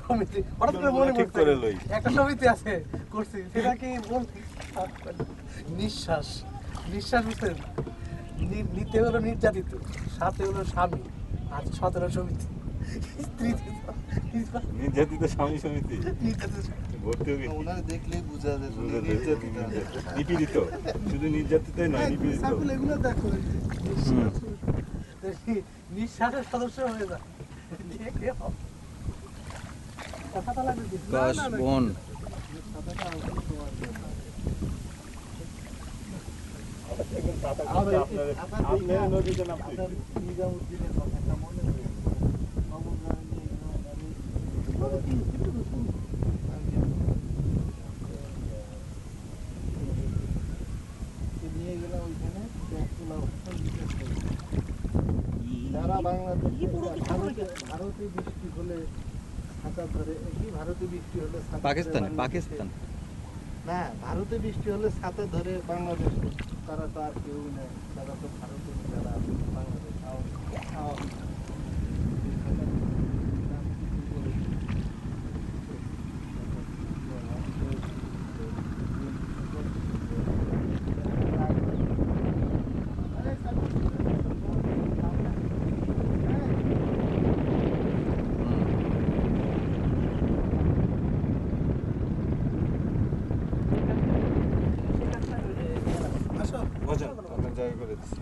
সমিতি হঠাৎ করে মনে পড়ছে একটা সমিতি আছে করছি সেটা কি বলছি নিঃশ্বাস নিঃশ্বাস বুঝছেন নিতে হলো নির্যাতিত সাথে হলো স্বামী আর 17 সমিতি স্ত্রী নির্যাতিত স্বামী সমিতি ভর্তি হবে ওনারা দেখলেই বোঝা যায় নিপীড়িত শুধু নির্যাতিতই নয় নিপীড়িত এগুলো দেখো নিঃশ্বাসের সদস্য হয়ে যায় কথাটা লাগবে কাশ বন আপনার নদীতে নামতে নিজামুদ্দিনের কথাটা মনে হয়েছে নিয়ে গেলাম ওইখানে সারা বাংলাদেশে ভারতে বৃষ্টি হলে ছাতা ধরে কি ভারতে বৃষ্টি হলে পাকিস্তান না ভারতে বৃষ্টি হলে ছাতা ধরে বাংলাদেশ তারা তো আর কেউ নেই তারা তো ভারতে যারা বাংলাদেশ আপনার জায়গা করে দিচ্ছি